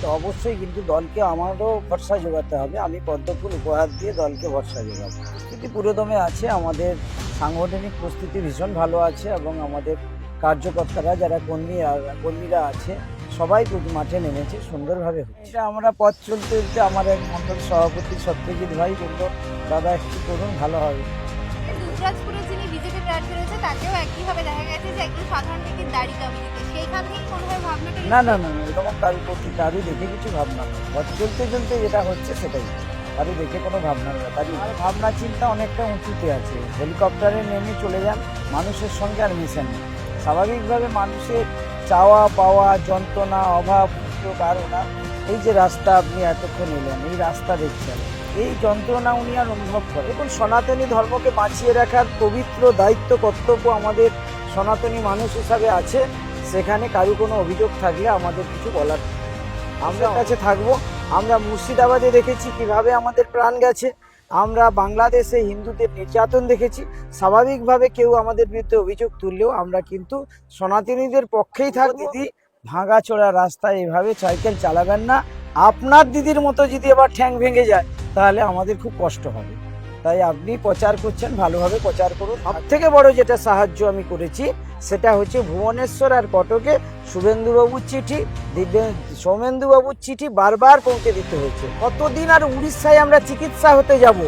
তো অবশ্যই কিন্তু দলকে আমারও ভরসা যোগাতে হবে। আমি পদ্মফুল উপহার দিয়ে দলকে ভরসা যোগাবো। প্রস্তুতি পুরোদমে আছে, আমাদের সাংগঠনিক প্রস্তুতি ভীষণ ভালো আছে এবং আমাদের কার্যকর্তারা যারা কর্মীরা আছে সবাই মাঠে নেমেছে, সুন্দরভাবে হচ্ছে। এটা আমরা পথ চলতে চলতে আমার এক মণ্ডল সভাপতি সত্যজিৎ ভাই বললো, দাদা একটু করুন, ভালো হবে। দুবরাজপুরের যিনি বিজেপি প্রার্থী রয়েছে তাকেও একইভাবে দেখা গেছে যে একজন সাধারণ ব্যক্তির দাড়ি কামিয়ে দিতে, সেইখান থেকে কোনোভাবে ভাবনাটা না না না না, এরকম কারোর প্রতি কারু দেখে কিছু ভাবনা নেই। পথ চলতে চলতে যেটা হচ্ছে সেটাই, কারু দেখে কোনো ভাবনা নেই। আর ভাবনা চিন্তা অনেকটা উঁচুতে আছে। হেলিকপ্টারে নেমে চলে যান, মানুষের সঙ্গে আর মিশেন না। স্বাভাবিকভাবে মানুষের চাওয়া পাওয়া, যন্ত্রণা, অভাব, অভিযোগ আর ওনার এই যে রাস্তা আপনি এতক্ষণ এলেন, এই রাস্তা দেখছেন, এই যন্ত্রণা উনি আর অনুভব করেন। দেখুন, সনাতনী ধর্মকে বাঁচিয়ে রাখার পবিত্র দায়িত্ব কর্তব্য আমাদের সনাতনী মানুষ হিসাবে আছে। সেখানে কারো কোনো অভিযোগ থাকলে আমাদের কিছু বলার নেই। আমরা কাছে থাকবো। আমরা মুর্শিদাবাদে দেখেছি কিভাবে আমাদের প্রাণ গেছে, আমরা বাংলাদেশে হিন্দুদের নির্যাতন দেখেছি। স্বাভাবিকভাবে কেউ আমাদের বিরুদ্ধে অভিযোগ তুললেও আমরা কিন্তু সনাতনীদের পক্ষেই থাকবো। দিদি, ভাঙাচোরা রাস্তায় এভাবে সাইকেল চালাবেন না। আপনার দিদির মতো যদি এবার ঠ্যাং ভেঙে যায় তাহলে আমাদের খুব কষ্ট হবে। তাই আপনি প্রচার করছেন, ভালোভাবে প্রচার করুন। সব থেকে বড় যেটা সাহায্য আমি করেছি সেটা হচ্ছে ভুবনেশ্বর আর কটকে শুভেন্দুবাবুর চিঠি, সৌমেন্দুবাবুর চিঠি বারবার পৌঁছে দিতে হয়েছে। কতদিন আর উড়িষ্যায় আমরা চিকিৎসা হতে যাব?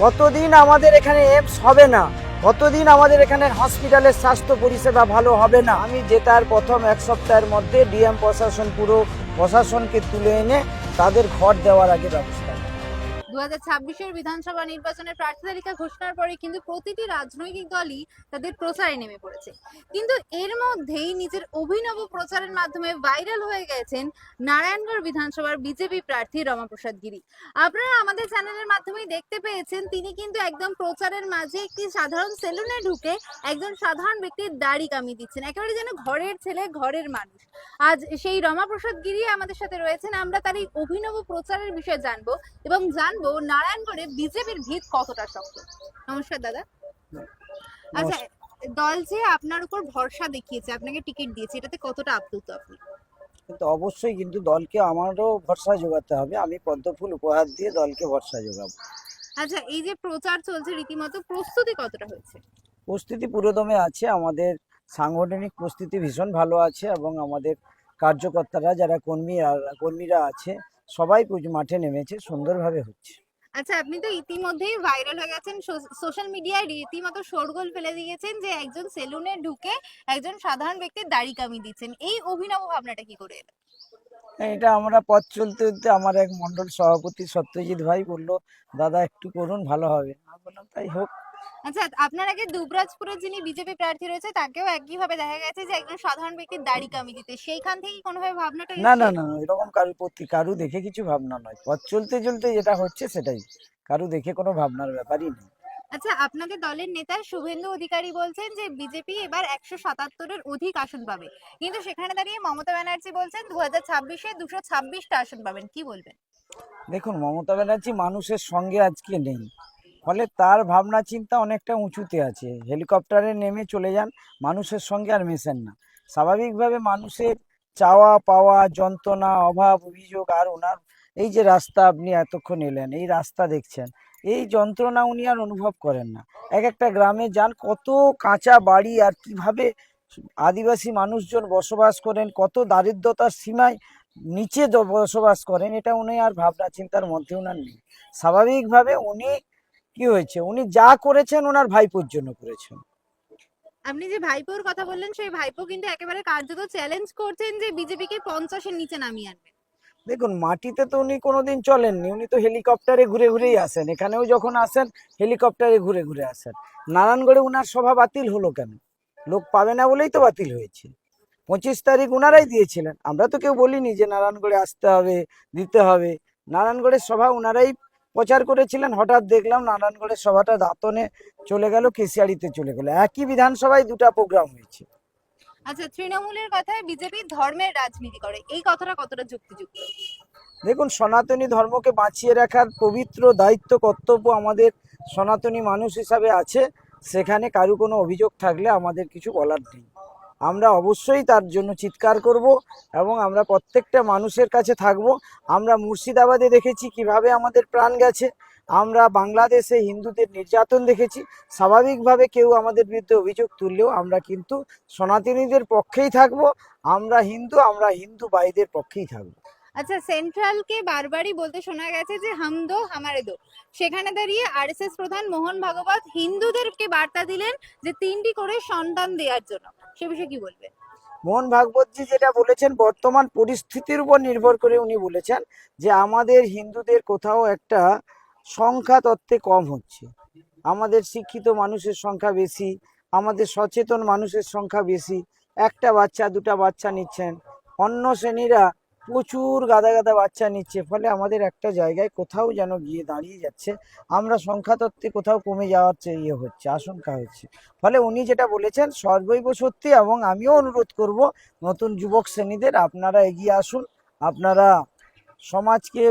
কতদিন আমাদের এখানে এমস হবে না? কতদিন আমাদের এখানে হসপিটালের স্বাস্থ্য পরিষেবা ভালো হবে না? আমি জেতার প্রথম এক সপ্তাহের মধ্যে ডিএম প্রশাসন, পুরো প্রশাসনকে তুলে এনে তাদের ঘর দেওয়ার আগে ব্যবস্থা। 2026-এর বিধানসভা নির্বাচনের প্রার্থী তালিকা ঘোষণার পরে কিন্তু প্রতিটি রাজনৈতিক দলই তাদের প্রচারে নেমে পড়েছে। কিন্তু এর মধ্যেই নিজের অভিনব প্রচারের মাধ্যমে ভাইরাল হয়ে গেছেন নারায়ণগড় বিধানসভার বিজেপি প্রার্থী রমাপ্রসাদ গিরি। আপনারা আমাদের চ্যানেলের মাধ্যমেই দেখতে পেয়েছেন, তিনি কিন্তু একদম প্রচারের মাঝে একটি সাধারণ সেলুনে ঢুকে একজন সাধারণ ব্যক্তির দাড়ি কামিয়ে দিচ্ছেন, একেবারে যেন ঘরের ছেলে ঘরের মানুষ। আজ সেই রমাপ্রসাদ গিরি আমাদের সাথে রয়েছেন, আমরা তার এই অভিনব প্রচারের বিষয়ে জানবো এবং জানবো নারায়ণগড়ে বিজেপির ভিত কতটা শক্ত। নমস্কার দাদা। আচ্ছা, দল যে আপনার উপর ভরসা দেখিয়েছে, আপনাকে টিকিট দিয়েছে, এটাতে কতটা আপ্লুত আপনি? কিন্তু অবশ্যই কিন্তু দলকে আমারও ভরসা যোগাতে হবে। আমি পদ্মফুল উপহার দিয়ে দলকে ভরসা যোগাবো। আচ্ছা, এই যে প্রচার চলছে রীতিমতো, প্রস্তুতি কতটা হয়েছে? প্রস্তুতি পুরোদমে আছে, আমাদের সাংগঠনিক প্রস্তুতি ভীষণ ভালো আছে এবং আমাদের কার্যকর্তারা যারা কর্মীরা আছে সবাই মাঠে নেমেছে, সুন্দরভাবে হচ্ছে। আচ্ছা, আপনি তো ইতিমধ্যেই ভাইরাল হয়ে গেছেন, সোশ্যাল মিডিয়ায় রীতিমতো শোরগোল ফেলে দিয়েছেন যে একজন সেলুনে ঢুকে একজন সাধারণ ব্যক্তির দাড়ি কামিয়ে দিচ্ছেন। এই অভিনব ভাবনাটা কি করে এলো? এটা আমরা পথ চলতে চলতে আমার এক মণ্ডল সভাপতি সত্যজিৎ ভাই বললো, দাদা একটু করুন, ভালো হবে। আমি বললাম তাই হোক। আচ্ছা, আপনার আগে দুবরাজপুরের যিনি বিজেপি প্রার্থী রয়েছে তাকেও একইভাবে দেখা গেছে যে একজন সাধারণ ব্যক্তির দাড়ি কামিয়ে দিতে, সেইখান থেকে কোনোভাবে ভাবনাটা না এসেছে? না না না, এরকম কারোর প্রতি কারু দেখে কিছু ভাবনা নয়। পথ চলতে চলতে যেটা হচ্ছে সেটাই, কারু দেখে কোনো ভাবনার ব্যাপারই নেই। আচ্ছা, আপনাদের দলের নেতা শুভেন্দু অধিকারী বলছেন যে বিজেপি এবার 177-এর অধিক আসন পাবে, কিন্তু সেখানে দাঁড়িয়ে মমতা ব্যানার্জি বলছেন 2026-এ 226টা আসন পাবেন, কি বলবেন? দেখুন, মমতা ব্যানার্জি মানুষের সঙ্গে আজকে নেই, ফলে তার ভাবনা চিন্তা অনেকটা উঁচুতে আছে। হেলিকপ্টারে নেমে চলে যান, মানুষের সঙ্গে আর মেশেন না। স্বাভাবিকভাবে মানুষের চাওয়া পাওয়া, যন্ত্রণা, অভাব, অভিযোগ আর ওনার এই যে রাস্তা আপনি এতক্ষণ এলেন, এই রাস্তা দেখছেন, এই যন্ত্রণা উনি আর অনুভব করেন না। এক একটা গ্রামে যান, কত কাঁচা বাড়ি আর কিভাবে আদিবাসী মানুষজন বসবাস করেন, কত দারিদ্রতার সীমায় নিচে বসবাস করেন, এটা উনি আর ভাবনা চিন্তার মধ্যে উনার নেই। স্বাভাবিকভাবে উনি কি হয়েছে, উনি যা করেছেন ওনার ভাইপোর জন্য করেছেন। আপনি যে ভাইপোর কথা বললেন, সেই ভাইপো কিন্তু একেবারে কার্যত চ্যালেঞ্জ করছেন যে বিজেপিকে 50-এর নিচে নামিয়ে আনবে। দেখুন, মাটিতে তো উনি কোনোদিন চলেননি, উনি তো হেলিকপ্টারে ঘুরে ঘুরেই আসেন। এখানেও যখন আসেন হেলিকপ্টারে ঘুরে ঘুরে আসেন। নারায়ণগড়ে উনার সভা বাতিল হলো কেন? লোক পাবে না বলেই তো বাতিল হয়েছে। 25 তারিখ উনারাই দিয়েছিলেন, আমরা তো কেউ বলিনি যে নারায়ণগড়ে আসতে হবে, দিতে হবে। নারায়ণগড়ের সভা উনারাই প্রচার করেছিলেন। হঠাৎ দেখলাম নারায়ণগড়ের সভাটা দাঁতনে চলে গেল, কেশিয়াড়িতে চলে গেল। একই বিধানসভায় দুটা প্রোগ্রাম হয়েছে। আচ্ছা, তৃণমূলের কথায় বিজেপি ধর্মের রাজনীতি করে, এই কথাটা কতটা যুক্তিযুক্ত? দেখুন, সনাতনী ধর্মকে বাঁচিয়ে রাখার পবিত্র দায়িত্ব কর্তব্য আমাদের সনাতনী মানুষ হিসাবে আছে। সেখানে কারো কোনো অভিযোগ থাকলে আমাদের কিছু বলার নেই। আমরা অবশ্যই তার জন্য চিৎকার করব এবং আমরা প্রত্যেকটা মানুষের কাছে থাকব। আমরা মুর্শিদাবাদে দেখেছি কিভাবে আমাদের প্রাণ গেছে, আমরা বাংলাদেশে হিন্দুদের নির্যাতন দেখেছি। স্বাভাবিকভাবে কেউ আমাদের বিরুদ্ধে অভিযোগ তুললেও আমরা কিন্তু সনাতনীদের পক্ষেই থাকব। আমরা হিন্দু ভাইদের পক্ষেই থাকব। আচ্ছা, সেন্ট্রালকে বারবারই বলতে শোনা গেছে যে হাম দো হামারে দো, সেখানে দাঁড়িয়ে আরএসএস প্রধান মোহন ভাগবত হিন্দুদেরকে বার্তা দিলেন যে 3টি করে সন্তান দেওয়ার জন্য, সে বিষয়ে কি বলবেন? মোহন ভাগবতজি যেটা বলেছেন, বর্তমান পরিস্থিতির উপর নির্ভর করে উনি বলেছেন যে আমাদের হিন্দুদের কোথাও একটা সংখ্যা তত্ত্বে কম হচ্ছে, আমাদের শিক্ষিত মানুষের সংখ্যা বেশি, আমাদের সচেতন মানুষের সংখ্যা বেশি। একটা বাচ্চা দুটা বাচ্চা নিচ্ছেন, অন্য শ্রেণীরা প্রচুর গাদা গাদা বাচ্চা নিচ্ছে, ফলে আমাদের একটা জায়গায় কোথাও যেন গিয়ে দাঁড়িয়ে যাচ্ছে, আমরা সংখ্যা তত্ত্বে কোথাও কমে যাওয়ার ইয়ে হচ্ছে, আশঙ্কা হচ্ছে। ফলে উনি যেটা বলেছেন সর্বৈব সত্যি, এবং আমিও অনুরোধ করব নতুন যুবক শ্রেণীদের, আপনারা এগিয়ে আসুন, আপনারা সমাজকে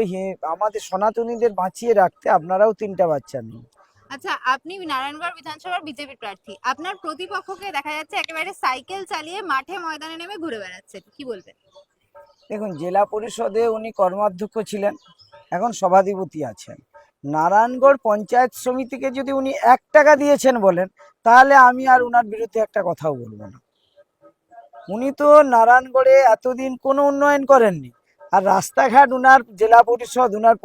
আমাদের সনাতনীদের বাঁচিয়ে রাখতে আপনারাও 3টা বাচ্চা নিন। আচ্ছা, আপনি নারায়ণগড় বিধানসভার বিজেপি প্রার্থী, আপনার প্রতিপক্ষকে দেখা যাচ্ছে একেবারে সাইকেল চালিয়ে মাঠে ময়দানে নেমে ঘুরে বেড়াচ্ছেন, কি বলবেন? দেখুন, জেলা পরিষদে উনি কর্মাধ্যক্ষ ছিলেন, এখন সভাধিপতি আছেন। নারায়ণগড় পঞ্চায়েত সমিতিকে যদি উনি 1 টাকা দিয়েছেন বলেন, তাহলে আমি আর উনার বিরুদ্ধে একটা কথাও বলবো না। উনি তো নারায়ণগড়ে এতদিন কোনো উন্নয়ন করেননি, আর রাস্তাঘাট উনার জেলা পরিষদ, উনার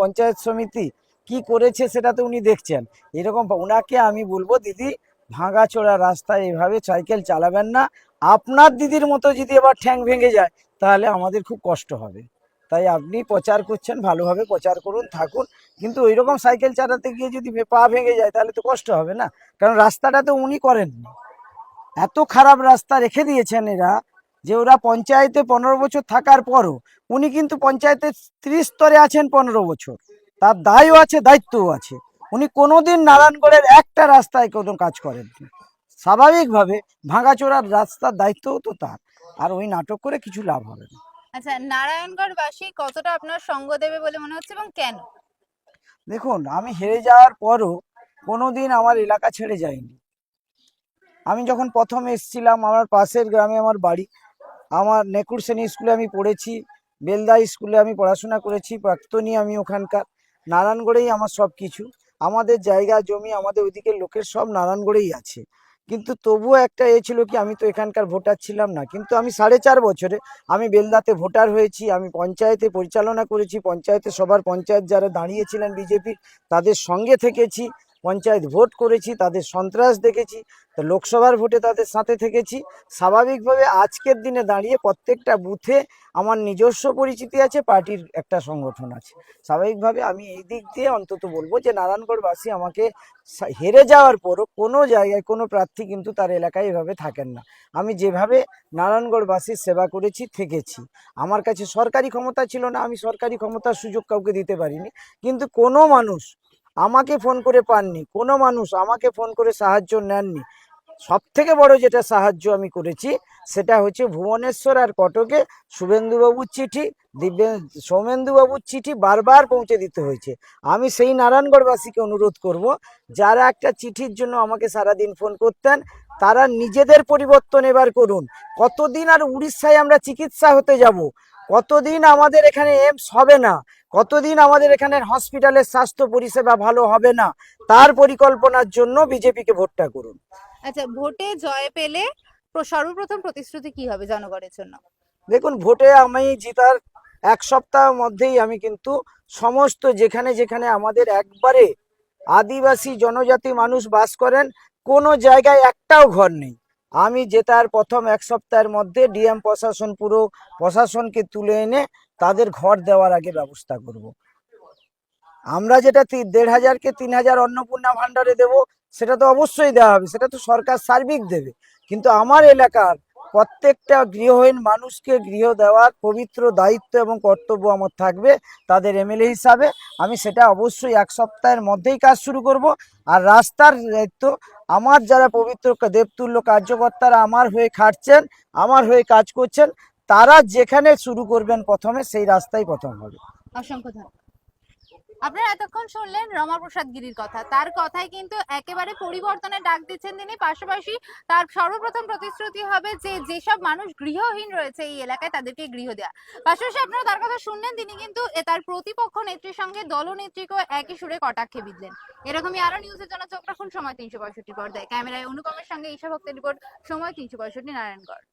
পঞ্চায়েত সমিতি কি করেছে সেটা তো উনি দেখছেন। এরকম উনাকে আমি বলবো, দিদি ভাঙাচোরা রাস্তায় এভাবে সাইকেল চালাবেন না, আপনার দিদির মতো যদি এবার ঠ্যাং ভেঙে যায় তাহলে আমাদের খুব কষ্ট হবে। তাই আপনি প্রচার করছেন, ভালোভাবে প্রচার করুন, থাকুন, কিন্তু ওই রকম সাইকেল চালাতে গিয়ে যদি পা ভেঙে যায় তাহলে তো কষ্ট হবে না, কারণ রাস্তাটা তো উনি করেননি। এত খারাপ রাস্তা রেখে দিয়েছেন এরা, যে ওরা পঞ্চায়েতে 15 বছর থাকার পরও, উনি কিন্তু পঞ্চায়েতের 30 স্তরে আছেন 15 বছর, তার দায়ও আছে, দায়িত্বও আছে। উনি কোনোদিন নারায়ণগড়ের একটা রাস্তায় কোনো কাজ করেননি। স্বাভাবিকভাবে ভাঙাচোরার রাস্তার দায়িত্বও তো তার, আর ওই নাটক করে কিছু লাভ হবে না। আচ্ছা, নারায়ণগড়বাসী কতটা আপনার সঙ্গ দেবে বলে মনে হচ্ছে এবং কেন? দেখুন, আমি হেরে যাওয়ার পরও কোনোদিন আমার এলাকা ছেড়ে যাইনি। আমি যখন প্রথম এসেছিলাম, আমার পাশের গ্রামে আমার বাড়ি, আমার নেকুর শ্রেণী স্কুলে আমি পড়েছি, বেলদা স্কুলে আমি পড়াশোনা করেছি, প্রাক্তনী আমি ওখানকার। নারায়ণগড়েই আমার সব কিছু, আমাদের জায়গা জমি, আমাদের ওইদিকের লোকের সব নারায়ণগড়েই আছে। কিন্তু তবুও একটা ছিল কি, আমি তো এখানকার ভোটার ছিলাম না, কিন্তু আমি 4.5 বছরে আমি বেলদাতে ভোটার হয়েছি, আমি পঞ্চায়েতে পরিচালনা করেছি, পঞ্চায়েতে সবার পঞ্চায়েত যারা দাঁড়িয়েছিলেন বিজেপির তাদের সঙ্গে থেকেছি, পঞ্চায়েত ভোট করেছি, তাদের সন্ত্রাস দেখেছি, তো লোকসভার ভোটে তাদের সাথে থেকেছি। স্বাভাবিকভাবে আজকের দিনে দাঁড়িয়ে প্রত্যেকটা বুথে আমার নিজস্ব পরিচিতি আছে, পার্টির একটা সংগঠন আছে। স্বাভাবিকভাবে আমি এই দিক দিয়ে অন্তত বলবো যে নারায়ণগড়বাসী আমাকে হেরে যাওয়ার পরও কোনো জায়গায় কোনো প্রার্থী কিন্তু তার এলাকায় এভাবে থাকেন না। আমি যেভাবে নারায়ণগড়বাসীর সেবা করেছি, থেকেছি, আমার কাছে সরকারি ক্ষমতা ছিল না, আমি সরকারি ক্ষমতার সুযোগ কাউকে দিতে পারিনি, কিন্তু কোনো মানুষ আমাকে ফোন করে পাননি, কোনো মানুষ আমাকে ফোন করে সাহায্য নেননি। সব থেকে বড় যেটা সাহায্য আমি করেছি সেটা হচ্ছে ভুবনেশ্বর আর কটকে শুভেন্দুবাবুর চিঠি, সৌমেন্দুবাবুর চিঠি বারবার পৌঁছে দিতে হয়েছে। আমি সেই নারায়ণগড়বাসীকে অনুরোধ করব, যারা একটা চিঠির জন্য আমাকে সারাদিন ফোন করতেন, তারা নিজেদের পরিবর্তন এবার করুন। কতদিন আর উড়িষ্যায় আমরা চিকিৎসা হতে যাব? কতদিন আমাদের এখানে এইমস হবে না? কতদিন আমাদের এখানে হসপিটালের স্বাস্থ্য পরিষেবা ভালো হবে না? তার পরিকল্পনার জন্য বিজেপিকে ভোটটা করুন। আচ্ছা, ভোটে জয় পেলে সর্বপ্রথম প্রতিশ্রুতি কি হবে জনগণের জন্য? দেখুন, ভোটে আমি জিতার 1 সপ্তাহের মধ্যেই আমি কিন্তু সমস্ত যেখানে যেখানে আমাদের একবারে আদিবাসী জনজাতি মানুষ বাস করেন, কোনো জায়গায় একটাও ঘর নেই, আমি জেতার প্রথম 1 সপ্তাহের মধ্যে ডিএম প্রশাসন, পুরো প্রশাসনকে তুলে এনে তাদের ঘর দেওয়ার আগে ব্যবস্থা করব। আমরা যেটা 1,500-কে 3,000 অন্নপূর্ণা ভান্ডারে দেব, সেটা তো অবশ্যই দেওয়া হবে, সেটা তো সরকার সার্বিক দেবে, কিন্তু আমার এলাকার প্রত্যেকটা গৃহহীন মানুষকে গৃহ দেওয়ার পবিত্র দায়িত্ব এবং কর্তব্য আমার থাকবে তাদের এমএলএ হিসাবে। আমি সেটা অবশ্যই 1 সপ্তাহের মধ্যেই কাজ শুরু করব। আর রাস্তার দায়িত্ব আমার যারা পবিত্র দেবতুল্য কার্যকর্তারা আমার হয়ে খাটছেন, আমার হয়ে কাজ করছেন, তারা যেখানে শুরু করবেন প্রথমে সেই রাস্তাই প্রথম হবে। অসংখ্য ধন্যবাদ। আপনারা এতক্ষণ শুনলেন রমাপ্রসাদ গিরির কথা। তার কথায় কিন্তু একেবারে পরিবর্তনের ডাক দিচ্ছেন তিনি। পাশাপাশি তার সর্বপ্রথম প্রতিশ্রুতি হবে যে যেসব মানুষ গৃহহীন রয়েছে এই এলাকায় তাদেরকে গৃহ দেওয়া। পাশাপাশি আপনারা তার কথা শুনলেন, তিনি কিন্তু তার প্রতিপক্ষ নেত্রীর সঙ্গে দলনেত্রীকেও একই সুরে কটাক্ষে বিঁধলেন। এরকমই আরো নিউজের জন্য চোখ রাখুন সময় 365 পর্দায়। ক্যামেরায় অনুপমের সঙ্গে ঈশা ভক্তের রিপোর্ট, সময় 365 নারায়ণগড়।